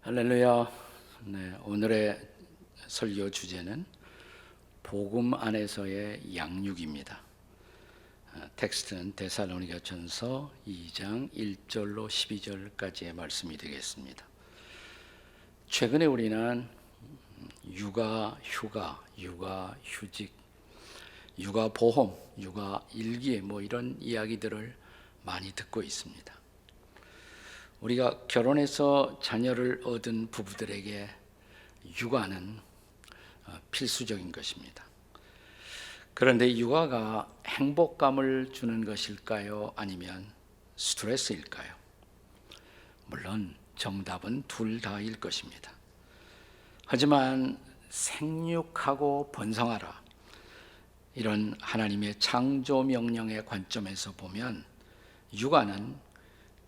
할렐루야. 오늘의 설교 주제는 복음 안에서의 양육입니다. 텍스트는 데살로니가전서 2장 1절로 12절까지의 말씀이 되겠습니다. 최근에 우리는 육아 휴가, 육아 휴직, 육아 보험, 육아 일기 이런 이야기들을 많이 듣고 있습니다. 우리가 결혼해서 자녀를 얻은 부부들에게 육아는 필수적인 것입니다. 그런데 육아가 행복감을 주는 것일까요? 아니면 스트레스일까요? 물론 정답은 둘 다일 것입니다. 하지만 생육하고 번성하라, 이런 하나님의 창조 명령의 관점에서 보면 육아는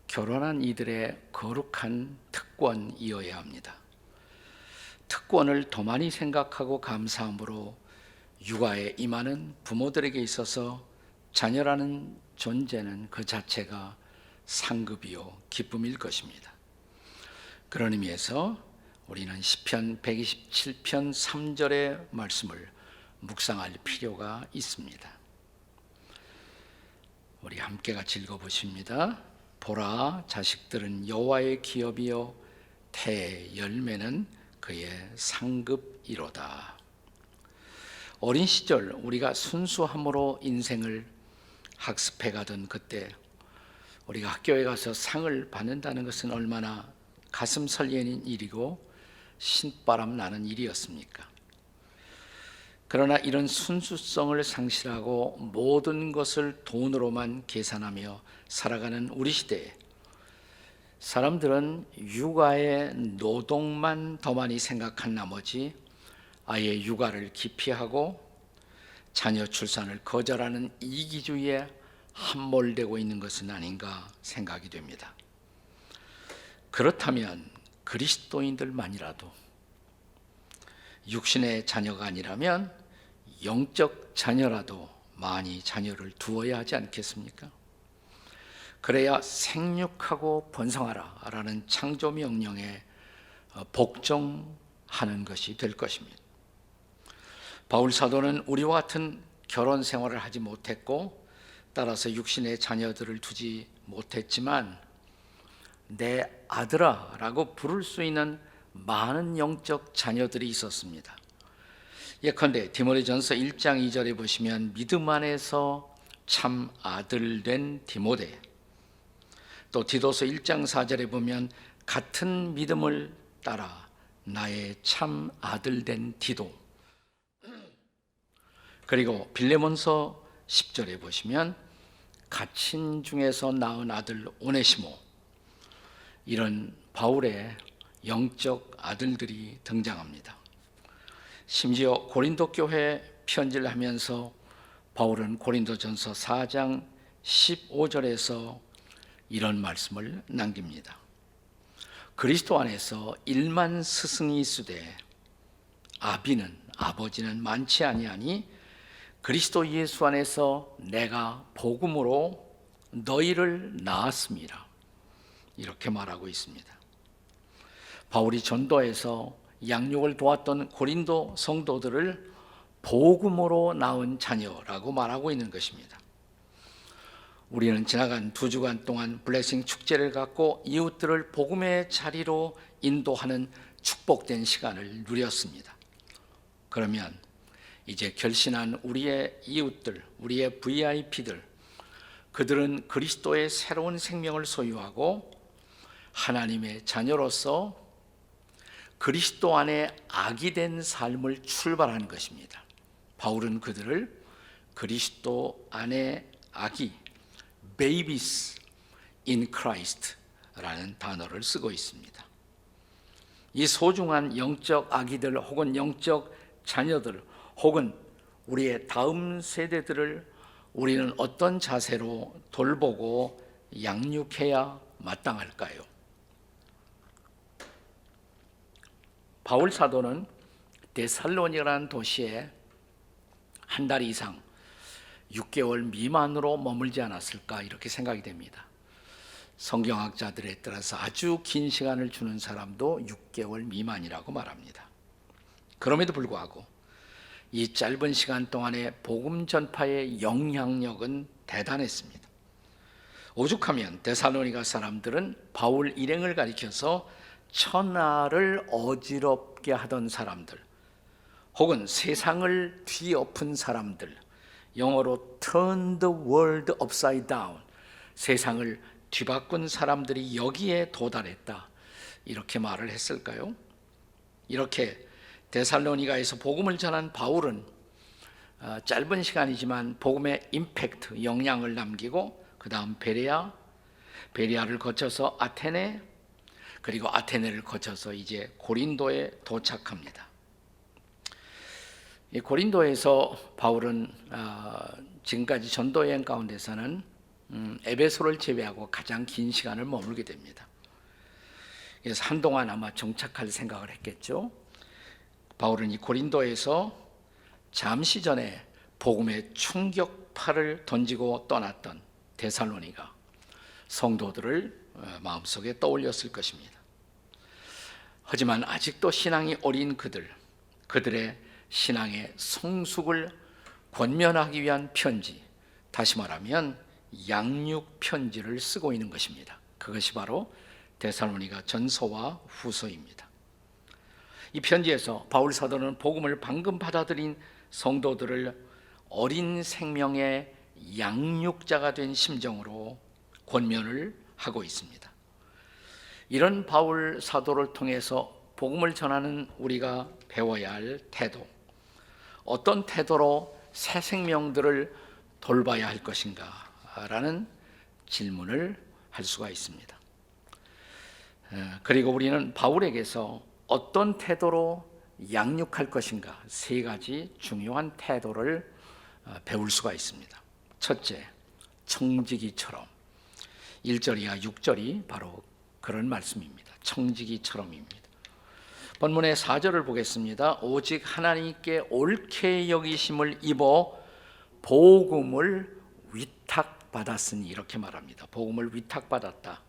결혼한 이들의 거룩한 특권이어야 합니다. 특권을 더 많이 생각하고 감사함으로 육아에 임하는 부모들에게 있어서 자녀라는 존재는 그 자체가 상급이요 기쁨일 것입니다. 그런 의미에서 우리는 시편 127편 3절의 말씀을 묵상할 필요가 있습니다. 우리 함께 같이 읽어보십니다. 보라, 자식들은 여호와의 기업이요 태의 열매는 그의 상급이로다. 어린 시절 우리가 순수함으로 인생을 학습해 가던 그때 우리가 학교에 가서 상을 받는다는 것은 얼마나 가슴 설레는 일이고 신바람 나는 일이었습니까? 그러나 이런 순수성을 상실하고 모든 것을 돈으로만 계산하며 살아가는 우리 시대에 사람들은 육아의 노동만 더 많이 생각한 나머지 아예 육아를 기피하고 자녀 출산을 거절하는 이기주의에 함몰되고 있는 것은 아닌가 생각이 됩니다. 그렇다면 그리스도인들만이라도 육신의 자녀가 아니라면 영적 자녀라도 많이 자녀를 두어야 하지 않겠습니까? 그래야 생육하고 번성하라 라는 창조 명령에 복종하는 것이 될 것입니다. 바울 사도는 우리와 같은 결혼 생활을 하지 못했고 따라서 육신의 자녀들을 두지 못했지만 내 아들아 라고 부를 수 있는 많은 영적 자녀들이 있었습니다. 예컨대 디모데전서 1장 2절에 보시면 믿음 안에서 참 아들 된 디모데, 또 디도서 1장 4절에 보면 같은 믿음을 따라 나의 참 아들 된 디도, 그리고 빌레몬서 10절에 보시면 갇힌 중에서 낳은 아들 오네시모, 이런 바울의 영적 아들들이 등장합니다. 심지어 고린도 교회 편지를 하면서 바울은 고린도전서 4장 15절에서 이런 말씀을 남깁니다. 그리스도 안에서 1만 스승이 있으되 아버지는 많지 아니하니 그리스도 예수 안에서 내가 복음으로 너희를 낳았습니다. 이렇게 말하고 있습니다. 바울이 전도해서 양육을 도왔던 고린도 성도들을 복음으로 낳은 자녀라고 말하고 있는 것입니다. 우리는 지나간 2주간 동안 블레싱 축제를 갖고 이웃들을 복음의 자리로 인도하는 축복된 시간을 누렸습니다. 그러면 이제 결신한 우리의 이웃들, 우리의 VIP들, 그들은 그리스도의 새로운 생명을 소유하고 하나님의 자녀로서 그리스도 안에 아기 된 삶을 출발하는 것입니다. 바울은 그들을 그리스도 안에 아기, babies in Christ라는 단어를 쓰고 있습니다. 이 소중한 영적 아기들 혹은 영적 자녀들 혹은 우리의 다음 세대들을 우리는 어떤 자세로 돌보고 양육해야 마땅할까요? 바울 사도는 데살로니가라는 도시에 한 달 이상 6개월 미만으로 머물지 않았을까 이렇게 생각이 됩니다. 성경학자들에 따라서 아주 긴 시간을 주는 사람도 6개월 미만이라고 말합니다. 그럼에도 불구하고 이 짧은 시간 동안에 복음 전파의 영향력은 대단했습니다. 오죽하면 데살로니가 사람들은 바울 일행을 가리켜서 천하를 어지럽게 하던 사람들, 혹은 세상을 뒤엎은 사람들, 영어로 turn the world upside down, 세상을 뒤바꾼 사람들이 여기에 도달했다, 이렇게 말을 했을까요? 이렇게 데살로니가에서 복음을 전한 바울은 짧은 시간이지만 복음의 임팩트, 영향을 남기고 그 다음 베레아를 거쳐서 아테네, 그리고 아테네를 거쳐서 이제 고린도에 도착합니다. 이 고린도에서 바울은 지금까지 전도 여행 가운데서는 에베소를 제외하고 가장 긴 시간을 머물게 됩니다. 그래서 한동안 아마 정착할 생각을 했겠죠. 바울은 이 고린도에서 잠시 전에 복음의 충격파를 던지고 떠났던 데살로니가 성도들을 마음속에 떠올렸을 것입니다. 하지만 아직도 신앙이 어린 그들의 신앙의 성숙을 권면하기 위한 편지, 다시 말하면 양육 편지를 쓰고 있는 것입니다. 그것이 바로 데살로니가 전서와 후서입니다. 이 편지에서 바울 사도는 복음을 방금 받아들인 성도들을 어린 생명의 양육자가 된 심정으로 권면을 하고 있습니다. 이런 바울 사도를 통해서 복음을 전하는 우리가 배워야 할 태도, 어떤 태도로 새 생명들을 돌봐야 할 것인가 라는 질문을 할 수가 있습니다. 그리고 우리는 바울에게서 어떤 태도로 양육할 것인가, 세 가지 중요한 태도를 배울 수가 있습니다. 첫째, 청지기처럼. 1절 이하 6절이 바로 그런 말씀입니다. 청지기처럼입니다. 본문의 4절을 보겠습니다. 오직 하나님께 옳게 여기심을 입어 복음을 위탁받았으니, 이렇게 말합니다. 복음을 위탁받았다.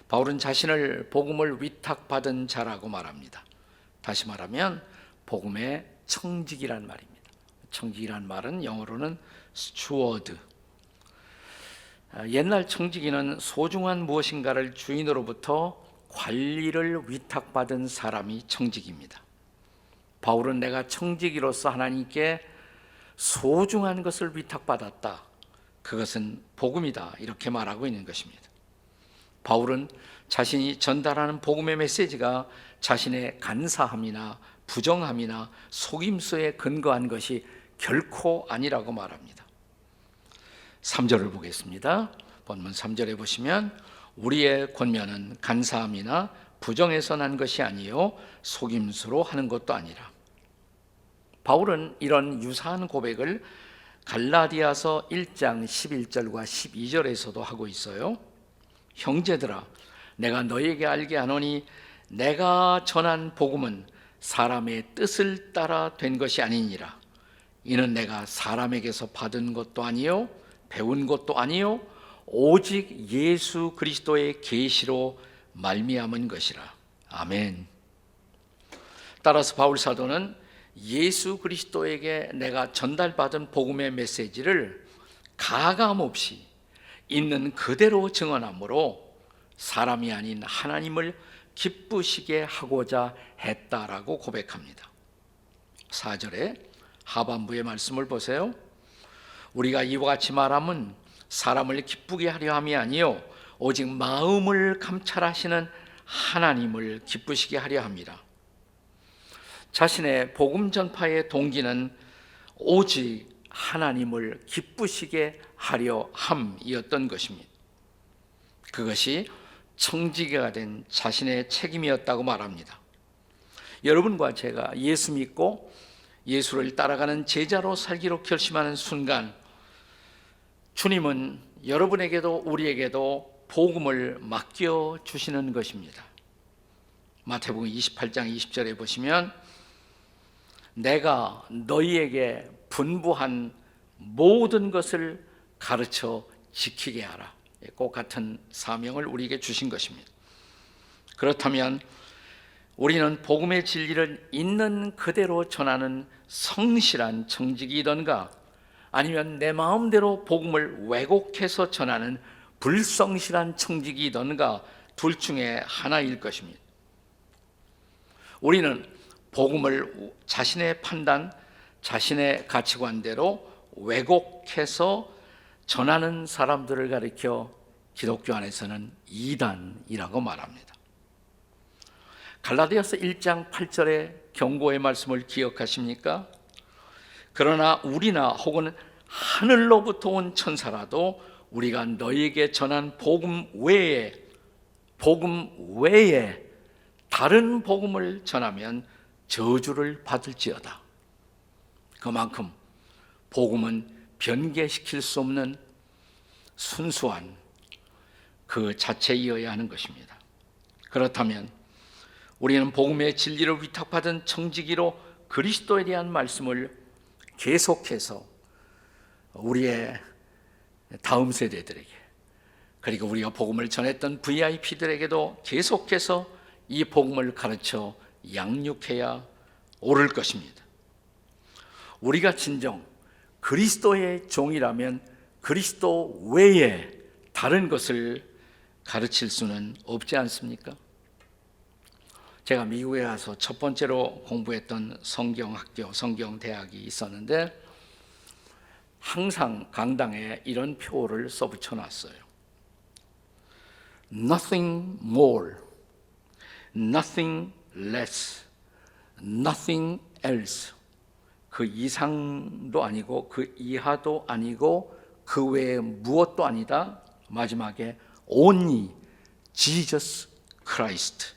바울은 자신을 복음을 위탁받은 자라고 말합니다. 다시 말하면 복음의 청지기란 말입니다. 청지기란 말은 영어로는 스튜어드. 옛날 청지기는 소중한 무엇인가를 주인으로부터 관리를 위탁받은 사람이 청지기입니다. 바울은 내가 청지기로서 하나님께 소중한 것을 위탁받았다, 그것은 복음이다, 이렇게 말하고 있는 것입니다. 바울은 자신이 전달하는 복음의 메시지가 자신의 간사함이나 부정함이나 속임수에 근거한 것이 결코 아니라고 말합니다. 3절을 보겠습니다. 본문 3절에 보시면 우리의 권면은 간사함이나 부정에서 난 것이 아니요 속임수로 하는 것도 아니라. 바울은 이런 유사한 고백을 갈라디아서 1장 11절과 12절에서도 하고 있어요. 형제들아, 내가 너희에게 알게 하노니 내가 전한 복음은 사람의 뜻을 따라 된 것이 아니니라. 이는 내가 사람에게서 받은 것도 아니요 배운 것도 아니요 오직 예수 그리스도의 계시로 말미암은 것이라. 아멘. 따라서 바울 사도는 예수 그리스도에게 내가 전달받은 복음의 메시지를 가감 없이 있는 그대로 증언함으로 사람이 아닌 하나님을 기쁘시게 하고자 했다라고 고백합니다. 4절에 하반부의 말씀을 보세요. 우리가 이와 같이 말함은 사람을 기쁘게 하려 함이 아니요 오직 마음을 감찰하시는 하나님을 기쁘시게 하려 함이라. 자신의 복음 전파의 동기는 오직 하나님을 기쁘시게 하려 함이었던 것입니다. 그것이 청지기가 된 자신의 책임이었다고 말합니다. 여러분과 제가 예수 믿고 예수를 따라가는 제자로 살기로 결심하는 순간 주님은 여러분에게도 우리에게도 복음을 맡겨주시는 것입니다. 마태복음 28장 20절에 보시면 내가 너희에게 분부한 모든 것을 가르쳐 지키게 하라. 꼭 같은 사명을 우리에게 주신 것입니다. 그렇다면 우리는 복음의 진리를 있는 그대로 전하는 성실한 청직이던가, 아니면 내 마음대로 복음을 왜곡해서 전하는 불성실한 청직이던가, 둘 중에 하나일 것입니다. 우리는 복음을 자신의 판단, 자신의 가치관대로 왜곡해서 전하는 사람들을 가리켜 기독교 안에서는 이단이라고 말합니다. 갈라디아서 1장 8절의 경고의 말씀을 기억하십니까? 그러나 우리나 혹은 하늘로부터 온 천사라도 우리가 너희에게 전한 복음 외에 다른 복음을 전하면 저주를 받을지어다. 그만큼 복음은 변개시킬 수 없는 순수한 그 자체이어야 하는 것입니다. 그렇다면 우리는 복음의 진리를 위탁받은 청지기로 그리스도에 대한 말씀을 계속해서 우리의 다음 세대들에게, 그리고 우리가 복음을 전했던 VIP들에게도 계속해서 이 복음을 가르쳐 양육해야 옳을 것입니다. 우리가 진정 그리스도의 종이라면 그리스도 외에 다른 것을 가르칠 수는 없지 않습니까? 제가 미국에 가서 첫 번째로 공부했던 성경학교, 성경대학이 있었는데 항상 강당에 이런 표를 써붙여 놨어요. Nothing more, nothing less, nothing else. 그 이상도 아니고 그 이하도 아니고 그 외에 무엇도 아니다. 마지막에 only Jesus Christ.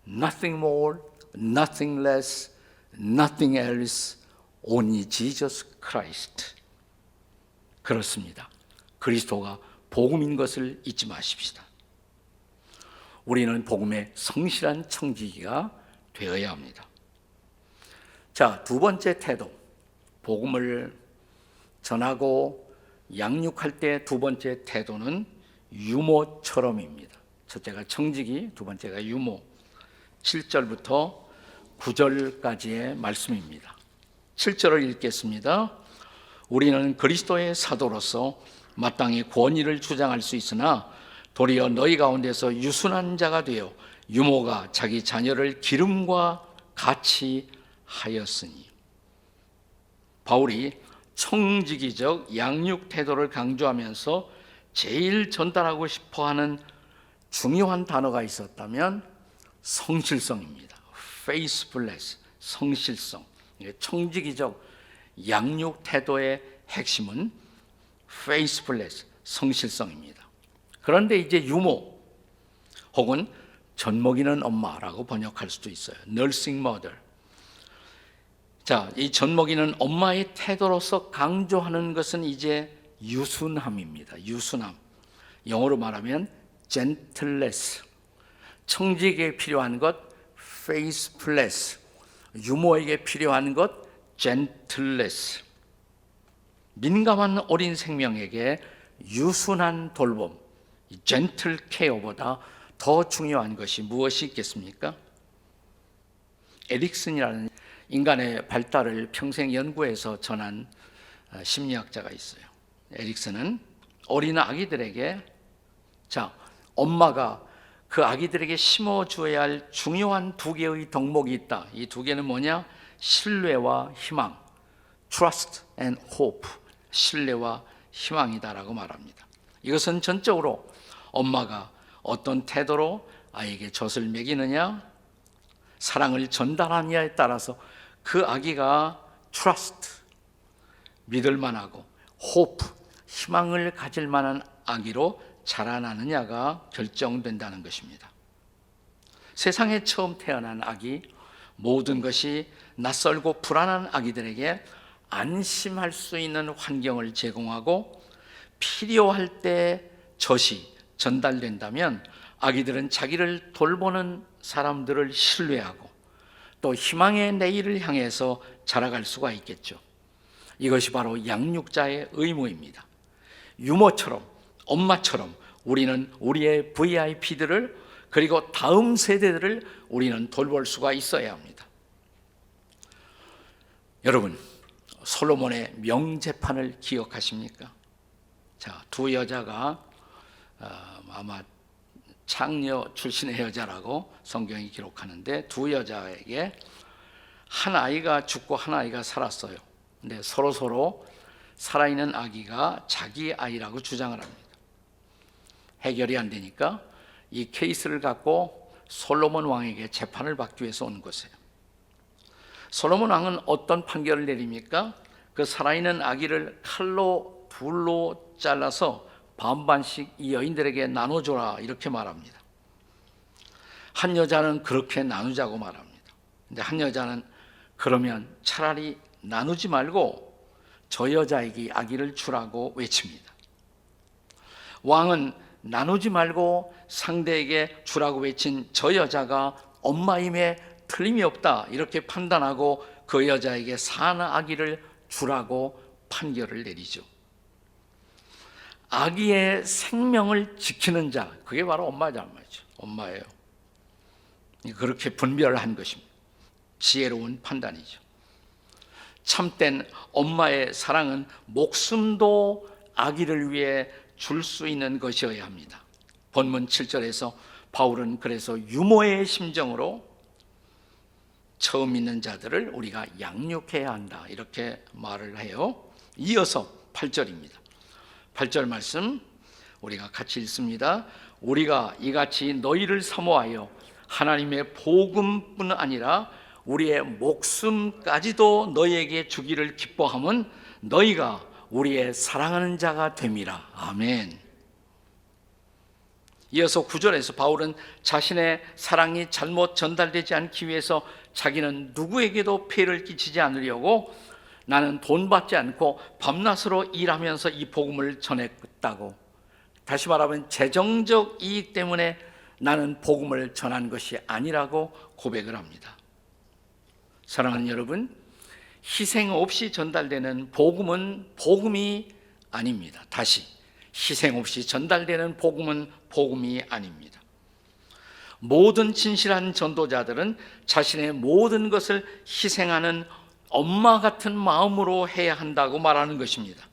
Nothing more, nothing less, nothing else, only Jesus Christ. 그렇습니다. 그리스도가 복음인 것을 잊지 마십시다. 우리는 복음의 성실한 청지기가 되어야 합니다. 자, 두 번째 태도, 복음을 전하고 양육할 때 두 번째 태도는 유모처럼입니다. 첫째가 청지기, 두 번째가 유모. 7절부터 9절까지의 말씀입니다. 7절을 읽겠습니다. 우리는 그리스도의 사도로서 마땅히 권위를 주장할 수 있으나 도리어 너희 가운데서 유순한 자가 되어 유모가 자기 자녀를 기름과 같이 하였으니. 바울이 청지기적 양육 태도를 강조하면서 제일 전달하고 싶어하는 중요한 단어가 있었다면 성실성입니다. faithfulness, 성실성. 청지기적 양육 태도의 핵심은 faithfulness, 성실성입니다. 그런데 이제 유모 혹은 젖먹이는 엄마라고 번역할 수도 있어요. nursing mother. 자, 이 젖먹이는 엄마의 태도로서 강조하는 것은 이제 유순함입니다. 유순함. 영어로 말하면 gentleness. 청지기에게 필요한 것 faithfulness. 유모에게 필요한 것 gentleness. 민감한 어린 생명에게 유순한 돌봄, gentle care보다 더 중요한 것이 무엇이 있겠습니까? 에릭슨이라는 인간의 발달을 평생 연구해서 전한 심리학자가 있어요. 에릭슨은 어린 아기들에게, 자, 엄마가 그 아기들에게 심어줘야 할 중요한 두 개의 덕목이 있다. 이 두 개는 뭐냐? 신뢰와 희망, trust and hope, 신뢰와 희망이다라고 말합니다. 이것은 전적으로 엄마가 어떤 태도로 아이에게 젖을 먹이느냐, 사랑을 전달하느냐에 따라서 그 아기가 trust, 믿을 만하고 hope, 희망을 가질 만한 아기로 자라나느냐가 결정된다는 것입니다. 세상에 처음 태어난 아기, 모든 것이 낯설고 불안한 아기들에게 안심할 수 있는 환경을 제공하고 필요할 때 젖이 전달된다면 아기들은 자기를 돌보는 사람들을 신뢰하고 또 희망의 내일을 향해서 자라갈 수가 있겠죠. 이것이 바로 양육자의 의무입니다. 유모처럼, 엄마처럼 우리는 우리의 VIP들을 그리고 다음 세대들을 우리는 돌볼 수가 있어야 합니다. 여러분, 솔로몬의 명제판을 기억하십니까? 자, 두 여자가 아마 창녀 출신의 여자라고 성경이 기록하는데 두 여자에게 한 아이가 죽고 한 아이가 살았어요. 근데 서로 살아있는 아기가 자기 아이라고 주장을 합니다. 해결이 안 되니까 이 케이스를 갖고 솔로몬 왕에게 재판을 받기 위해서 온 것이에요. 솔로몬 왕은 어떤 판결을 내립니까? 그 살아있는 아기를 칼로 둘로 잘라서 반반씩 이 여인들에게 나눠줘라 이렇게 말합니다. 한 여자는 그렇게 나누자고 말합니다. 근데 한 여자는 그러면 차라리 나누지 말고 저 여자에게 아기를 주라고 외칩니다. 왕은 나누지 말고 상대에게 주라고 외친 저 여자가 엄마임에 틀림이 없다 이렇게 판단하고 그 여자에게 사는 아기를 주라고 판결을 내리죠. 아기의 생명을 지키는 자, 그게 바로 엄마죠. 엄마예요. 그렇게 분별한 것입니다. 지혜로운 판단이죠. 참된 엄마의 사랑은 목숨도 아기를 위해 줄 수 있는 것이어야 합니다. 본문 7절에서 바울은 그래서 유모의 심정으로 처음 믿는 자들을 우리가 양육해야 한다 이렇게 말을 해요. 이어서 8절입니다. 8절 말씀 우리가 같이 읽습니다. 우리가 이같이 너희를 사모하여 하나님의 복음뿐 아니라 우리의 목숨까지도 너희에게 주기를 기뻐함은 너희가 우리의 사랑하는 자가 됨이라. 아멘. 이어서 9절에서 바울은 자신의 사랑이 잘못 전달되지 않기 위해서 자기는 누구에게도 폐를 끼치지 않으려고 나는 돈 받지 않고 밤낮으로 일하면서 이 복음을 전했다고, 다시 말하면 재정적 이익 때문에 나는 복음을 전한 것이 아니라고 고백을 합니다. 사랑하는 여러분, 희생 없이 전달되는 복음은 복음이 아닙니다. 다시, 희생 없이 전달되는 복음은 복음이 아닙니다. 모든 진실한 전도자들은 자신의 모든 것을 희생하는 엄마 같은 마음으로 해야 한다고 말하는 것입니다.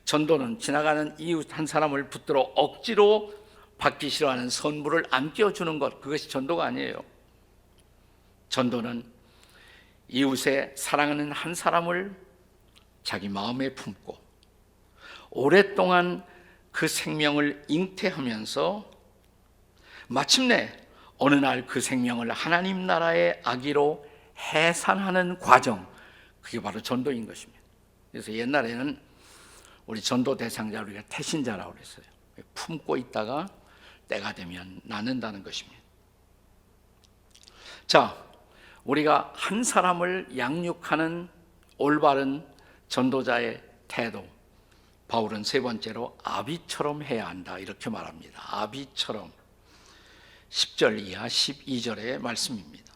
전도는 지나가는 이웃 한 사람을 붙들어 억지로 받기 싫어하는 선물을 안 껴주는 것, 그것이 전도가 아니에요. 전도는 이웃의 사랑하는 한 사람을 자기 마음에 품고 오랫동안 그 생명을 잉태하면서 마침내 어느 날 그 생명을 하나님 나라의 아기로 해산하는 과정, 그게 바로 전도인 것입니다. 그래서 옛날에는 우리 전도 대상자를 우리가 태신자라고 그랬어요. 품고 있다가 때가 되면 낳는다는 것입니다. 자, 우리가 한 사람을 양육하는 올바른 전도자의 태도, 바울은 세 번째로 아비처럼 해야 한다 이렇게 말합니다. 아비처럼. 10절 이하 12절의 말씀입니다.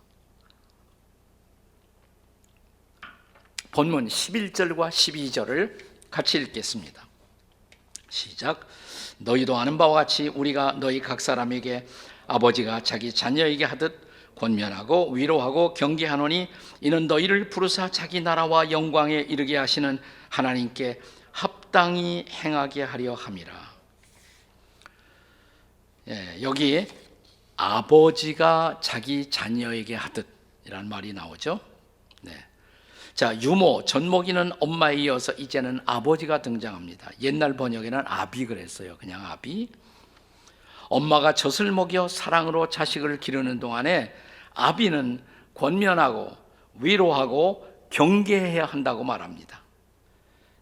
본문 11절과 12절을 같이 읽겠습니다. 시작. 너희도 아는 바와 같이 우리가 너희 각 사람에게 아버지가 자기 자녀에게 하듯 권면하고 위로하고 경계하노니 이는 너희를 부르사 자기 나라와 영광에 이르게 하시는 하나님께 합당히 행하게 하려 함이라. 여기 아버지가 자기 자녀에게 하듯 이란 말이 나오죠. 자, 유모, 젖먹이는 엄마에 이어서 이제는 아버지가 등장합니다. 옛날 번역에는 아비 그랬어요. 그냥 아비. 엄마가 젖을 먹여 사랑으로 자식을 기르는 동안에 아비는 권면하고 위로하고 경계해야 한다고 말합니다.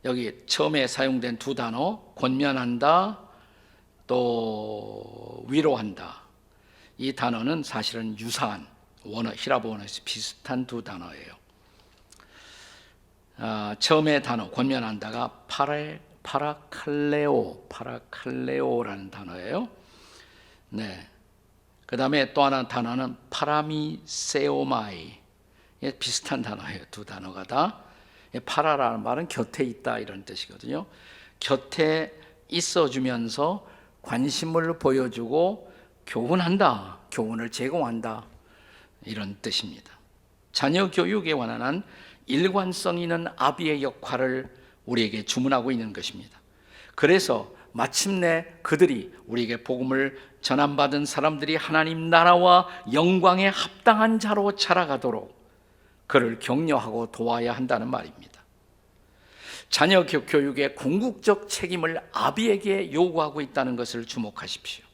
여기 처음에 사용된 두 단어, 권면한다, 또 위로한다. 이 단어는 사실은 유사한 원어, 히라보 원어에서 비슷한 두 단어예요. 처음에 단어 권면한다가 파라칼레오라는 단어예요. 네. 그 다음에 또 하나 단어는 파라미세오마이, 비슷한 단어예요. 두 단어가 다. 파라라는 말은 곁에 있다 이런 뜻이거든요. 곁에 있어주면서 관심을 보여주고 교훈한다, 교훈을 제공한다, 이런 뜻입니다. 자녀 교육에 관한 일관성 있는 아비의 역할을 우리에게 주문하고 있는 것입니다. 그래서 마침내 그들이 우리에게 복음을 전함받은 사람들이 하나님 나라와 영광에 합당한 자로 자라가도록 그를 격려하고 도와야 한다는 말입니다. 자녀 교육의 궁극적 책임을 아비에게 요구하고 있다는 것을 주목하십시오.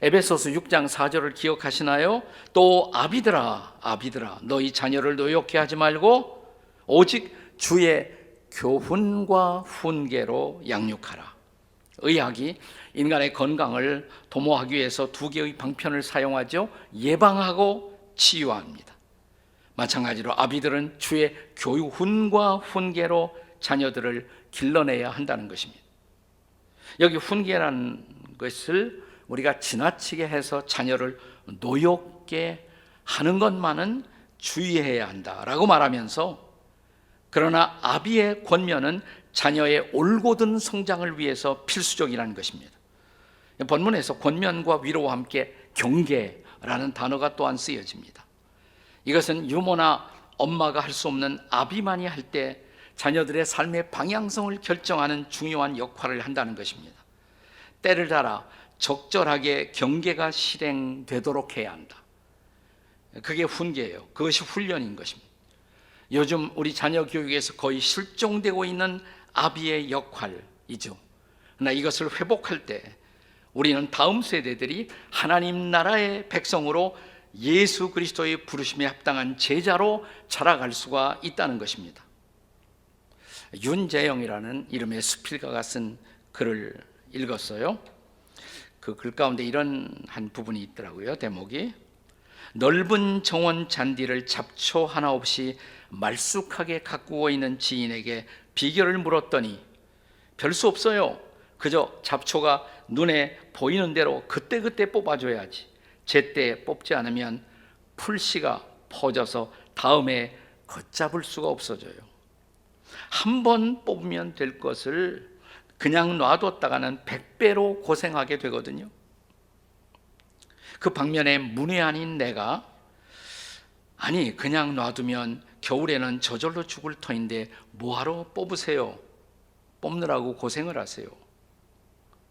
에베소서 6장 4절을 기억하시나요? 또 아비들아 너희 자녀를 노엽게 하지 말고 오직 주의 교훈과 훈계로 양육하라. 의학이 인간의 건강을 도모하기 위해서 두 개의 방편을 사용하죠. 예방하고 치유합니다. 마찬가지로 아비들은 주의 교훈과 훈계로 자녀들을 길러내야 한다는 것입니다. 여기 훈계라는 것을 우리가 지나치게 해서 자녀를 노엽게 하는 것만은 주의해야 한다라고 말하면서, 그러나 아비의 권면은 자녀의 올곧은 성장을 위해서 필수적이라는 것입니다. 본문에서 권면과 위로와 함께 경계라는 단어가 또한 쓰여집니다. 이것은 유모나 엄마가 할 수 없는 아비만이 할 때 자녀들의 삶의 방향성을 결정하는 중요한 역할을 한다는 것입니다. 때를 따라 적절하게 경계가 실행되도록 해야 한다. 그게 훈계예요. 그것이 훈련인 것입니다. 요즘 우리 자녀 교육에서 거의 실종되고 있는 아비의 역할이죠. 그러나 이것을 회복할 때 우리는 다음 세대들이 하나님 나라의 백성으로 예수 그리스도의 부르심에 합당한 제자로 자라갈 수가 있다는 것입니다. 윤재영이라는 이름의 수필가가 쓴 글을 읽었어요. 그 글 가운데 이런 한 부분이 있더라고요. 대목이: 넓은 정원 잔디를 잡초 하나 없이 말쑥하게 가꾸고 있는 지인에게 비결을 물었더니 별 수 없어요. 그저 잡초가 눈에 보이는 대로 그때그때 뽑아줘야지. 제때 뽑지 않으면 풀씨가 퍼져서 다음에 걷잡을 수가 없어져요. 한 번 뽑으면 될 것을 그냥 놔뒀다가는 100배로 고생하게 되거든요. 그 방면에 문외한인 내가, 아니 그냥 놔두면 겨울에는 저절로 죽을 터인데 뭐하러 뽑으세요? 뽑느라고 고생을 하세요.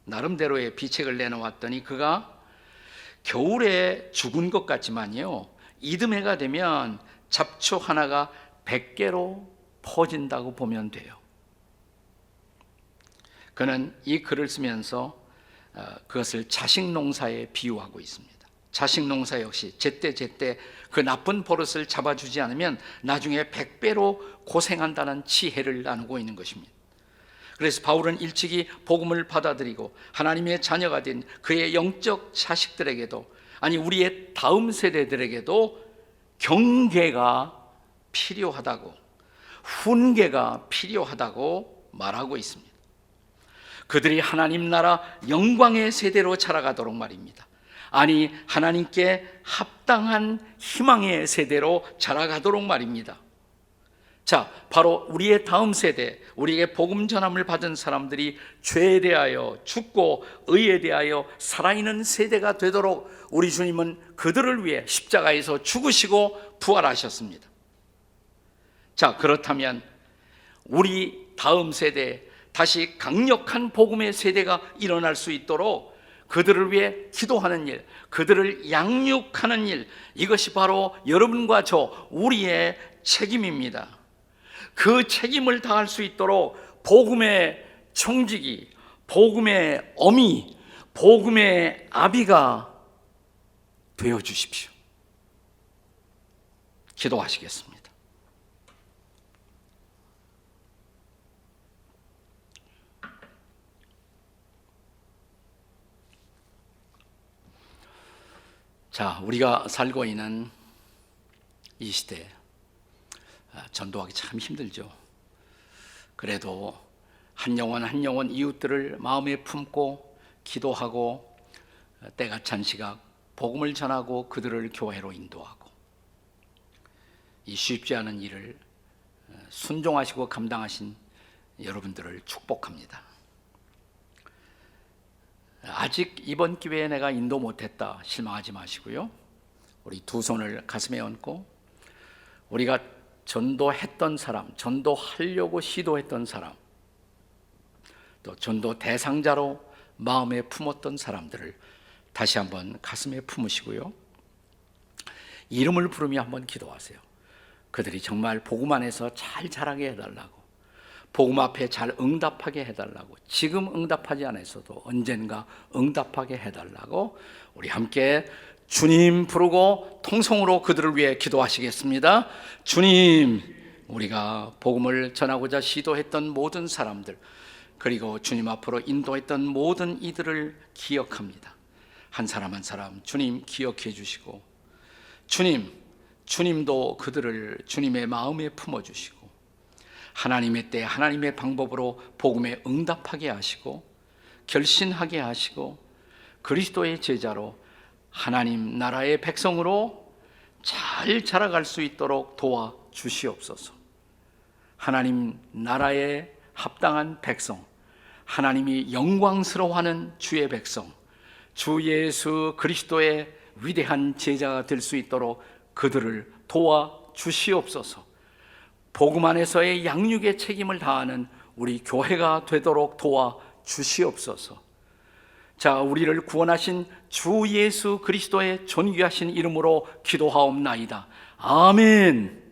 나름대로의 비책을 내놓았더니 그가 겨울에 죽은 것 같지만요, 이듬해가 되면 잡초 하나가 100개로 퍼진다고 보면 돼요. 그는 이 글을 쓰면서 그것을 자식 농사에 비유하고 있습니다. 자식 농사 역시 제때 그 나쁜 버릇을 잡아주지 않으면 나중에 100배로 고생한다는 지혜를 나누고 있는 것입니다. 그래서 바울은 일찍이 복음을 받아들이고 하나님의 자녀가 된 그의 영적 자식들에게도, 아니 우리의 다음 세대들에게도 경계가 필요하다고, 훈계가 필요하다고 말하고 있습니다. 그들이 하나님 나라 영광의 세대로 자라가도록 말입니다. 아니 하나님께 합당한 희망의 세대로 자라가도록 말입니다. 자, 바로 우리의 다음 세대, 우리에게 복음 전함을 받은 사람들이 죄에 대하여 죽고 의에 대하여 살아있는 세대가 되도록 우리 주님은 그들을 위해 십자가에서 죽으시고 부활하셨습니다. 자, 그렇다면 우리 다음 세대, 다시 강력한 복음의 세대가 일어날 수 있도록 그들을 위해 기도하는 일, 그들을 양육하는 일, 이것이 바로 여러분과 저 우리의 책임입니다. 그 책임을 다할 수 있도록 복음의 청지기, 복음의 어미, 복음의 아비가 되어 주십시오. 기도하시겠습니다. 자, 우리가 살고 있는 이 시대, 전도하기 참 힘들죠. 그래도 한 영혼 한 영혼 이웃들을 마음에 품고 기도하고 때가 찬 시각 복음을 전하고 그들을 교회로 인도하고, 이 쉽지 않은 일을 순종하시고 감당하신 여러분들을 축복합니다. 아직 이번 기회에 내가 인도 못했다 실망하지 마시고요. 우리 두 손을 가슴에 얹고 우리가 전도했던 사람, 전도하려고 시도했던 사람, 또 전도 대상자로 마음에 품었던 사람들을 다시 한번 가슴에 품으시고요. 이름을 부르며 한번 기도하세요. 그들이 정말 복음 안에서 잘 자라게 해달라고, 복음 앞에 잘 응답하게 해달라고, 지금 응답하지 않았어도 언젠가 응답하게 해달라고 우리 함께 주님 부르고 통성으로 그들을 위해 기도하시겠습니다. 주님, 우리가 복음을 전하고자 시도했던 모든 사람들, 그리고 주님 앞으로 인도했던 모든 이들을 기억합니다. 한 사람 한 사람 주님 기억해 주시고, 주님도 그들을 주님의 마음에 품어주시고 하나님의 때 하나님의 방법으로 복음에 응답하게 하시고 결신하게 하시고 그리스도의 제자로 하나님 나라의 백성으로 잘 자라갈 수 있도록 도와주시옵소서. 하나님 나라에 합당한 백성, 하나님이 영광스러워하는 주의 백성, 주 예수 그리스도의 위대한 제자가 될 수 있도록 그들을 도와주시옵소서. 복음 안에서의 양육의 책임을 다하는 우리 교회가 되도록 도와주시옵소서. 자, 우리를 구원하신 주 예수 그리스도의 존귀하신 이름으로 기도하옵나이다. 아멘.